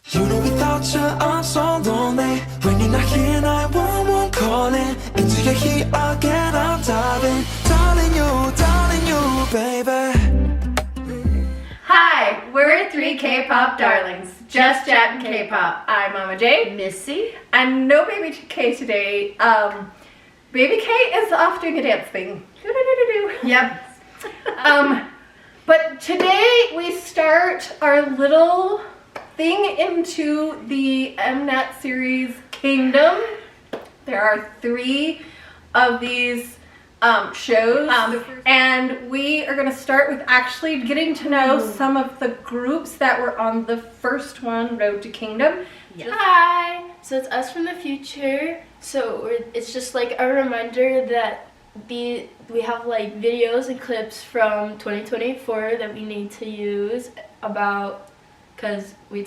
You know without you I'm so lonely. When you're not here 911 calling. Into your heat again I'm diving. Darling you, baby. Hi, we're three K-pop darlings, just chatting K-pop. I'm Mama J, Missy, and no Baby K today. Baby K is off doing a dance thing. Yep. But today we start our little thing into the Mnet series Kingdom. There are 3 of these shows, and we are going to start with actually getting to know some of the groups that were on the first one, Road to Kingdom. Yeah. Hi! So it's us from the future. So it's just like a reminder that we have like videos and clips from 2024 that we need to use about, because we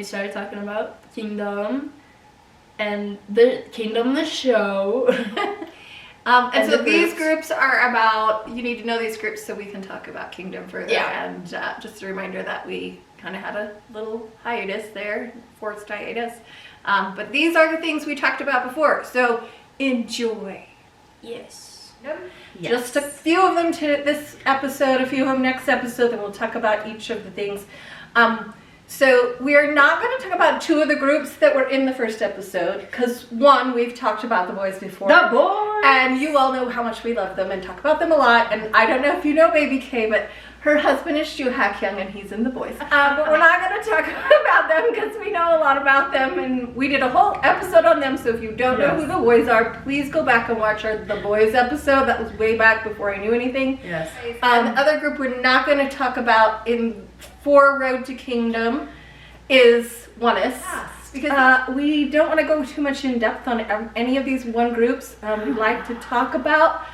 started talking about Kingdom and the Kingdom the show. And so these groups are about, you need to know these groups so we can talk about Kingdom further. Yeah. And just a reminder that we kind of had a little hiatus there, forced hiatus. But these are the things we talked about before. So enjoy. Yes. Yes. Just a few of them to this episode, a few of them next episode, then we'll talk about each of the things. So we are not going to talk about 2 of the groups that were in the first episode, because one, we've talked about the boys before. The boys! And you all know how much we love them and talk about them a lot. And I don't know if you know Baby K, but her husband is Joo Ha-kyung and he's in the boys. But we're not going to talk about them because we know a lot about them and we did a whole episode on them. So if you don't know who the boys are, please go back and watch our The Boys episode. That was way back before I knew anything. Yes. The other group we're not going to talk about for Road to Kingdom is Oneness. Because we don't want to go too much in depth on any of these one groups. We like to talk about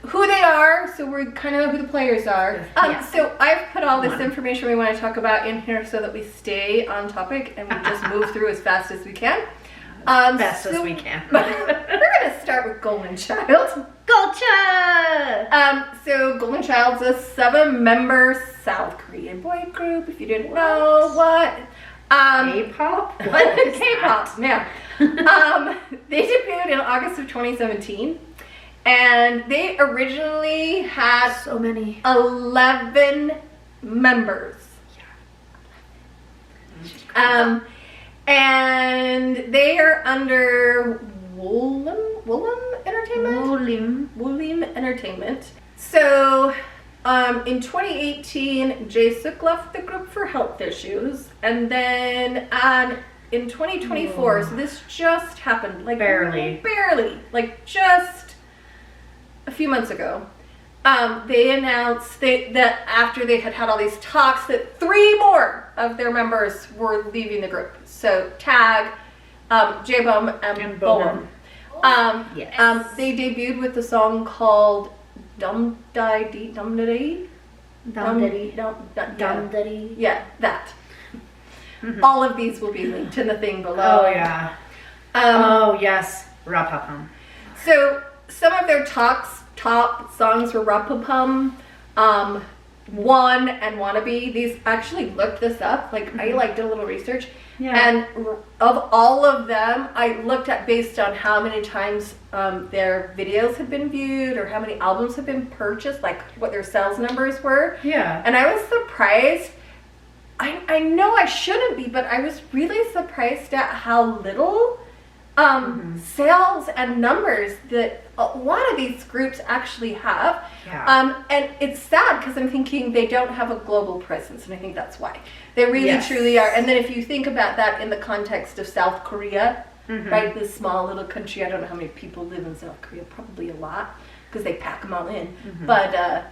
who they are, so we kind of know who the players are. So I've put all this information we want to talk about in here so that we stay on topic and we just move through as fast as we can. As we can. We're going to start with Golden Child. So Golden Child's a 7-member South Korean boy group, if you didn't know what. K-pop? What is K-pop, yeah. They debuted in August of 2017. And they originally had so many 11 members. And they are under Woollim Entertainment. So in 2018, Jae-suk left the group for health issues, and then in 2024, so this just happened, like barely, like just a few months ago, they announced that after they had all these talks, that 3 more of their members were leaving the group. So Tag, J-Bum, and Boum. They debuted with a song called Dum Daddy. Yeah, that. All of these will be linked in the thing below. Oh yeah. Oh yes, Rapapam. So some of their top songs were Rapapum, One, and Wannabe. These actually looked this up. Like I did a little research, and of all of them, I looked at based on how many times their videos had been viewed or how many albums have been purchased, like what their sales numbers were. Yeah. And I was surprised. I know I shouldn't be, but I was really surprised at how little sales and numbers that a lot of these groups actually have. Yeah. And it's sad because I'm thinking they don't have a global presence, and I think that's why. They really truly are. And then if you think about that in the context of South Korea, right, this small little country, I don't know how many people live in South Korea, probably a lot because they pack them all in, but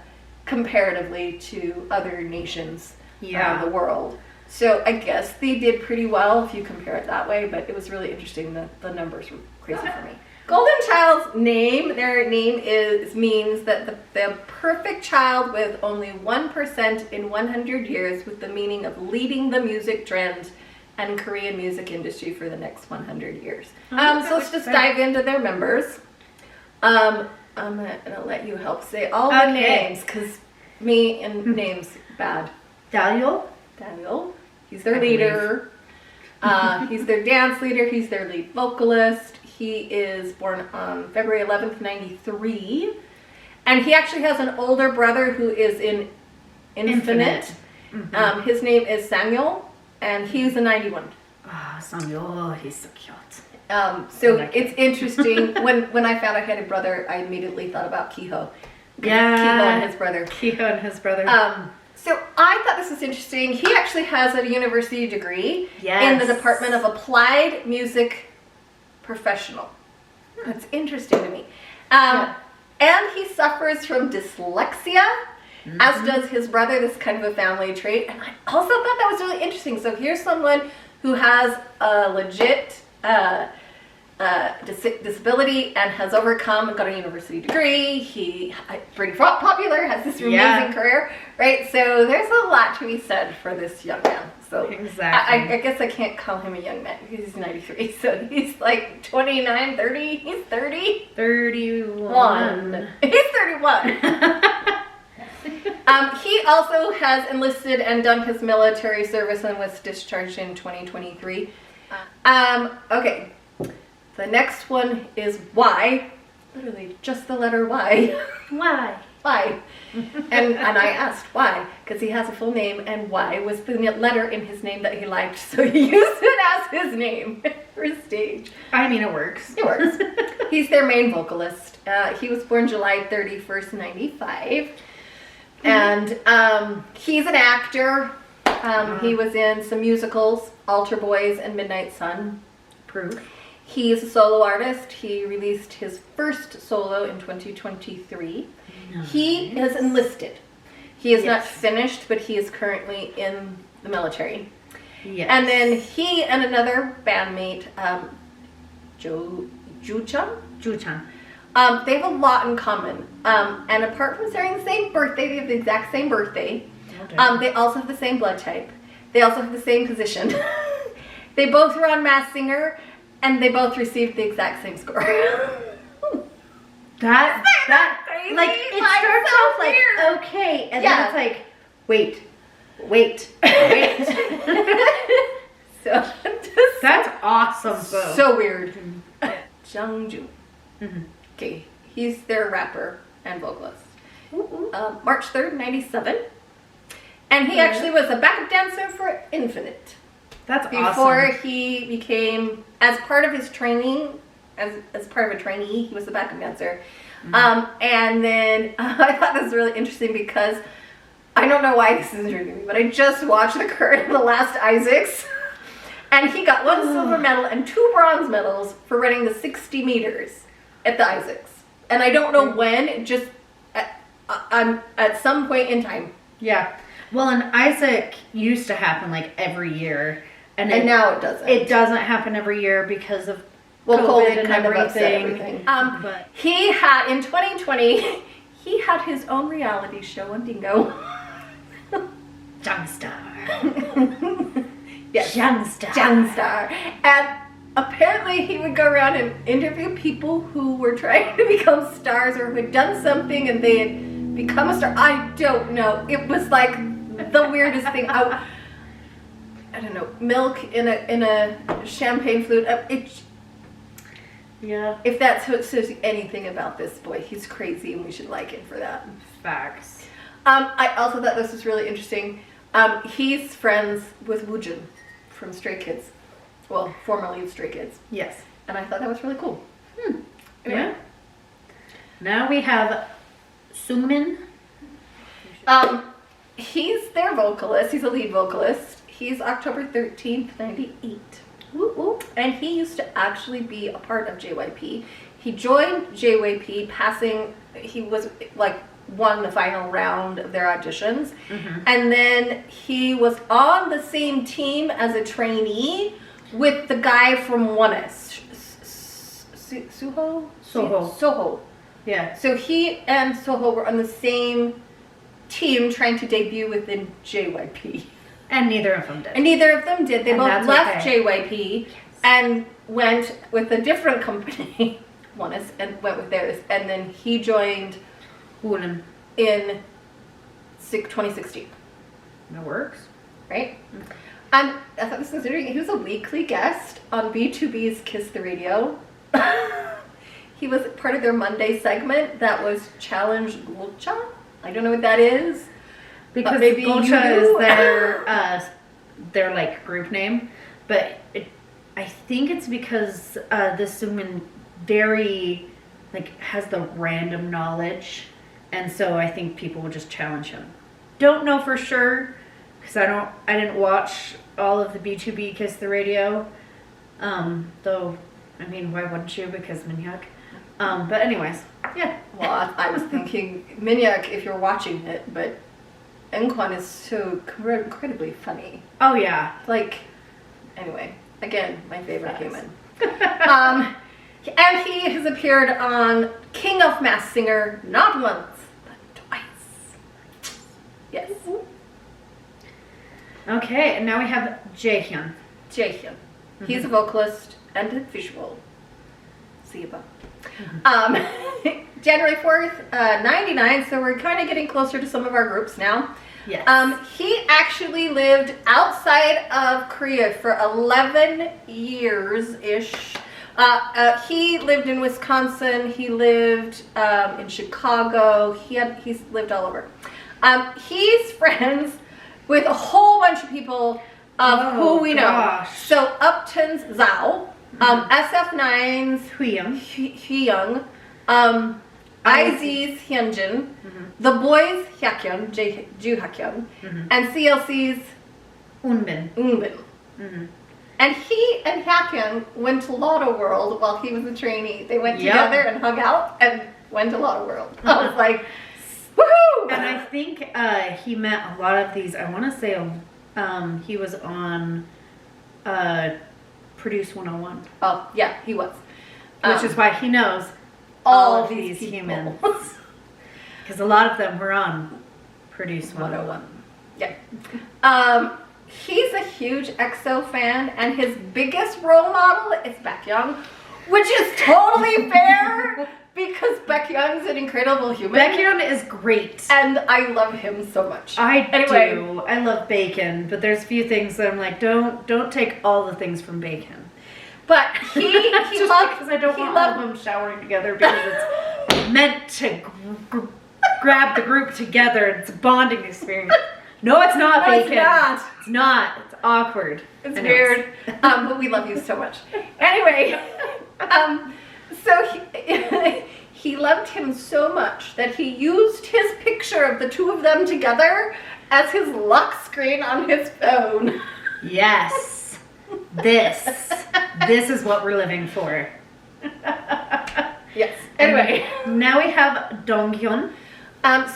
comparatively to other nations around the world. So I guess they did pretty well if you compare it that way, but it was really interesting that the numbers were crazy for me. Golden Child's name, their name means that the perfect child with only 1% in 100 years, with the meaning of leading the music trend and Korean music industry for the next 100 years. So let's just dive into their members. I'm gonna let you help say all the names, because me and names bad. Daniel, He's their leader. He's their dance leader. He's their lead vocalist. He is born on February 11th, 93. And he actually has an older brother who is in Infinite. Mm-hmm. His name is Samuel, and he's a 91. Ah, Samuel, he's so cute. So it's interesting. when I found I had a brother, I immediately thought about Kehoe. Yeah. Kehoe and his brother. Kehoe and his brother. So I thought this was interesting. He actually has a university degree Yes. in the Department of Applied Music Professional. That's interesting to me. And he suffers from dyslexia, as does his brother. This is kind of a family trait. And I also thought that was really interesting. So here's someone who has a legit disability and has overcome, got a university degree. He pretty popular, has this amazing career, right? So there's a lot to be said for this young man. So exactly. I guess I can't call him a young man because he's 93. So he's like 29, 30. He's 30. 31. He's 31. He also has enlisted and done his military service and was discharged in 2023. Okay. The next one is Y. Literally just the letter Y. Why? Y. And I asked why, because he has a full name, and Y was the letter in his name that he liked, so he used it as his name for his stage. I mean, it works. It works. He's their main vocalist. He was born July 31st, 95. And he's an actor. He was in some musicals, Altar Boys and Midnight Sun. Proof. He's a solo artist. He released his first solo in 2023. Nice. He is enlisted. He is not finished, but he is currently in the military. Yes. And then he and another bandmate, Ju-chan? Ju-chan. They have a lot in common. And apart from sharing the same birthday, they have the exact same birthday. Okay. They also have the same blood type. They also have the same position. They both were on Masked Singer, and they both received the exact same score. that crazy? Like, it starts off so like, okay, and then it's like, wait. So that's awesome, though. So weird. Jungju. Okay, he's their rapper and vocalist. March 3rd, 97. And he actually was a backup dancer for Infinite. That's awesome. Before he became, as part of his training, as part of a trainee, he was a backup dancer. And then I thought this was really interesting because I don't know why this is intriguing me, but I just watched the current of the Last Isaacs. And he got 1 silver medal and 2 bronze medals for running the 60 meters at the Isaacs. And I don't know when, just at some point in time. Yeah. Well, and Isaac used to happen like every year. And now it doesn't. It doesn't happen every year because of COVID and kind everything. of upset everything. But he had, in 2020, he had his own reality show on Dingo. Youngstar. Yes. Youngstar. And apparently he would go around and interview people who were trying to become stars or who had done something and they had become a star. I don't know. It was like the weirdest thing. I don't know. Milk in a champagne flute. Yeah. If that says anything about this boy, he's crazy and we should like him for that. Facts. I also thought this was really interesting. He's friends with Woojin from Stray Kids. Well, formerly Stray Kids. Yes. And I thought that was really cool. Anyway. Yeah. Now we have Sungmin. He's their vocalist. He's a lead vocalist. He's October 13th, 98. Woo woo. And he used to actually be a part of JYP. He joined JYP he was like won the final round of their auditions. And then he was on the same team as a trainee with the guy from ONEUS. Soho. Yeah. So he and Soho were on the same team trying to debut within JYP. And neither of them did. They both left JYP and went with a different company, ONEUS, and went with theirs. And then he joined Woolen in 2016. That works. Right? I thought this was interesting. He was a weekly guest on B2B's Kiss the Radio. He was part of their Monday segment that was Challenge Gulcha. I don't know what that is. Because maybe Gulcha is their like group name, but I think it's because this woman very like has the random knowledge, and so I think people will just challenge him. Don't know for sure because I didn't watch all of the B2B Kiss the Radio, though. I mean, why wouldn't you? Because Minhyuk. But anyways, yeah. Well, I was thinking Minhyuk if you're watching it, but Eunkwon is so incredibly funny. Oh yeah. Like, anyway, again, my favorite human. And he has appeared on King of Masked Singer not once, but twice. Yes. Okay, and now we have Jaehyun. Jaehyun. He's a vocalist and a visual. See you, Bob. January 4th, 99, so we're kind of getting closer to some of our groups now. Yes. He actually lived outside of Korea for 11 years-ish. He lived in Wisconsin. He lived in Chicago. He's lived all over. He's friends with a whole bunch of people of who we know. So Upton's Zhao, SF9's Hyung, IZ's Hyunjin, The Boys Hyakyun, Ju Hyakyun, and CLC's Unbin. And he and Hyakyun went to Lotto World while he was a trainee. They went together and hung out and went to Lotto World. I was like, woohoo! And I think he met a lot of these. I want to say he was on Produce 101. Oh, yeah, he was. Which is why he knows all of these humans. Because a lot of them were on Produce 101. Yeah. He's a huge EXO fan, and his biggest role model is Baekhyun, which is totally fair because Baekhyun's an incredible human. Baekhyun is great. And I love him so much. I do. I love bacon, but there's a few things that I'm like, don't take all the things from bacon. But he just loved, because I don't want all of them showering together because it's meant to grab the group together. It's a bonding experience. No, it's not bacon. It's not. It's awkward. It's weird. But we love you so much. Anyway, so he loved him so much that he used his picture of the two of them together as his lock screen on his phone. Yes. This is what we're living for. Yes. Anyway. And now we have Donghyun.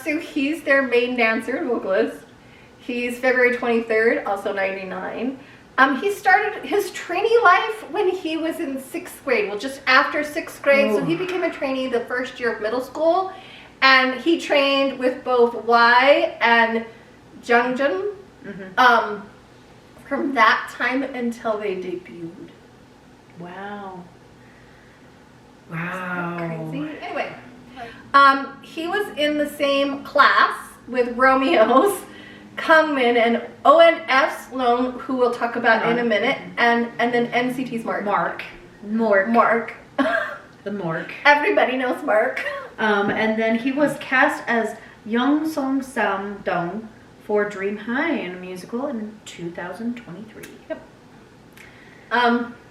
So he's their main dancer and vocalist. He's February 23rd, also 99. He started his trainee life when he was in 6th grade. Well, just after 6th grade. So he became a trainee the first year of middle school. And he trained with both Y and Jungjoon. From that time until they debuted. Wow. Crazy. Anyway, he was in the same class with Romeo's Kangmin and ONF's Sloan, who we'll talk about in a minute, and then NCT's Mark. Mark. The Mark. Everybody knows Mark. And then he was cast as Young Song Sam Dong for Dream High in a musical in 2023. Yep.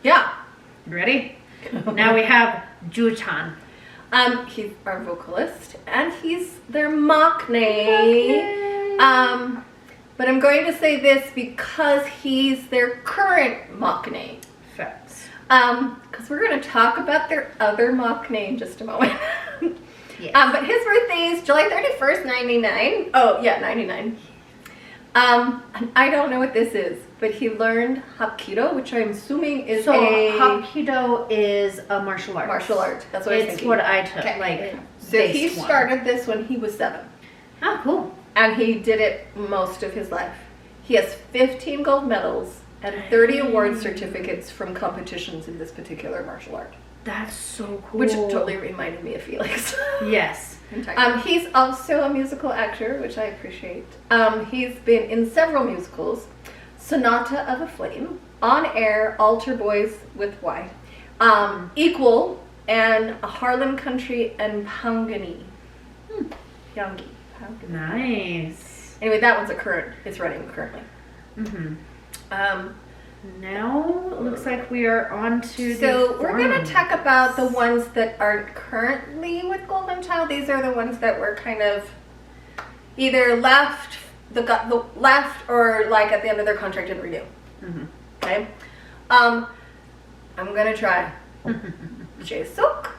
Yeah. Ready? Now we have Ju Chan. He's our vocalist, and he's their maknae. But I'm going to say this because he's their current maknae. Facts. Because we're going to talk about their other maknae in just a moment. Yes. But his birthday is July 31st, 99. Oh, yeah, 99. And I don't know what this is, but he learned Hapkido, which I'm assuming is Hapkido is a martial art. Martial art. That's what I was thinking. It's what I took. Okay. Like, so he started this when he was 7. Oh, cool. And he did it most of his life. He has 15 gold medals and 30 award certificates from competitions in this particular martial art. That's so cool. Which totally reminded me of Felix. Yes. He's also a musical actor, which I appreciate. He's been in several musicals. Sonata of a Flame, On Air, Altar Boys with Y, Equal, and Harlem Country and Pangani. Pyongi. Nice. Anyway, that one's it's running currently. Now it looks like we are on to So we're going to talk about the ones that aren't currently with Golden Child. These are the ones that were kind of either left or like at the end of their contract didn't renew. Okay. I'm gonna try. Jae-suk.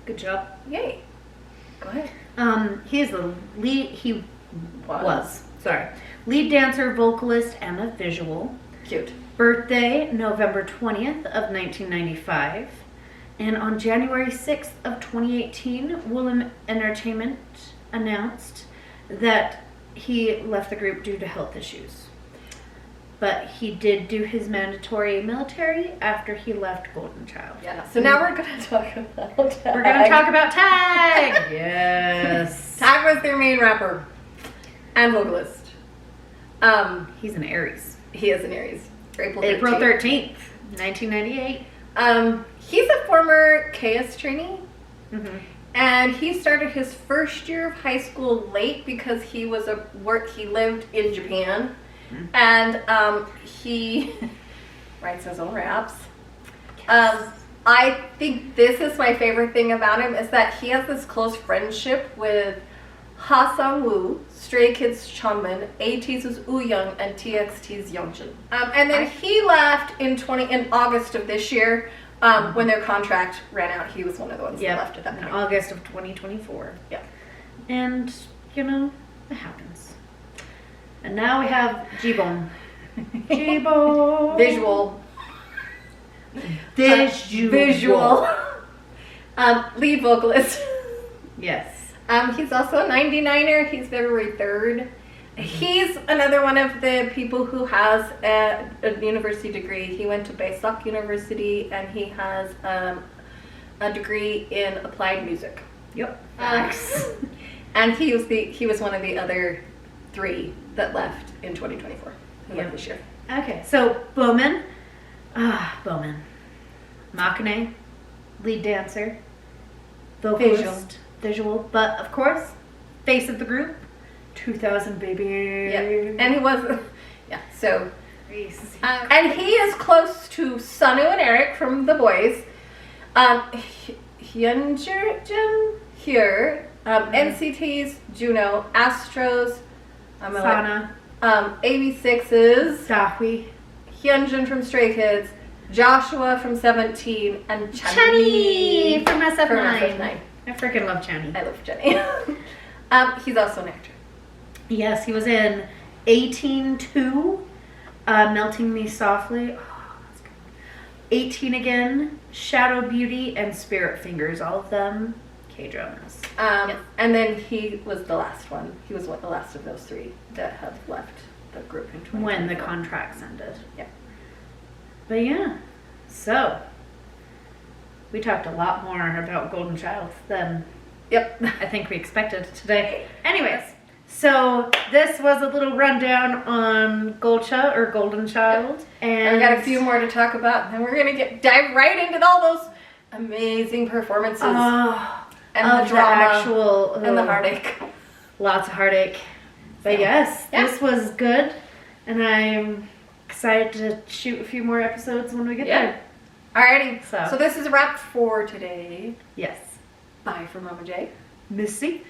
Good job. Yay. Go ahead. He is the lead. He was lead dancer, vocalist, and a visual. Cute. Birthday November 20th of 1995, and on January 6th of 2018, Willem Entertainment announced that he left the group due to health issues. But he did do his mandatory military after he left Golden Child. Yeah. So now we're gonna talk about Tag. We're gonna talk about Tag. Yes. Tag was their main rapper and vocalist. He's an Aries. He is an Aries. April 13th, 1998. He's a former KS trainee. And he started his first year of high school late because he lived in Japan. And he writes his own raps. I think this is my favorite thing about him is that he has this close friendship with Ha Sang-woo, Stray Kids' Chunmin, ATEEZ's Woo-young, and TXT's Yeonjun. And then he left in August of this year when their contract ran out. He was one of the ones that left at that point. August of 2024. Yeah. And, it happens. And now we have Jibon. Jibon. Visual. Lead vocalist. Yes. He's also a 99er. He's February 3rd. He's another one of the people who has a university degree. He went to Baesok University and he has a degree in applied music. Yep. And he was one of the other 3 that left in 2024. Who left this year. Okay, so Bowman. Bowman. Maknae, lead dancer, vocalist, visual, but of course, face of the group, 2000 baby. Yeah, and he was, so, and he is close to Sunu and Eric from The Boys, Hyunjin here, NCT's Juno, Astros, Sana, AB6's Dahui, Hyunjin from Stray Kids, Joshua from 17, and Chani from SF9. I freaking love Chani. I love Jenny. He's also an actor. Yes, he was in 18-2, Melting Me Softly. Oh, that's good. 18 Again, Shadow Beauty, and Spirit Fingers. All of them K-dramas. And then he was the last one. He was the last of those 3 that have left the group in 2024. When the contracts ended. Yeah. But yeah, so we talked a lot more about Golden Child than I think we expected today. Anyways, so this was a little rundown on Golcha or Golden Child. And we got a few more to talk about. And then we're going to dive right into all those amazing performances. And the drama. And the heartache. Lots of heartache. But yes, this was good. And I'm excited to shoot a few more episodes when we get there. Alrighty. So this is a wrap for today. Yes. Bye from Mama J. Missy.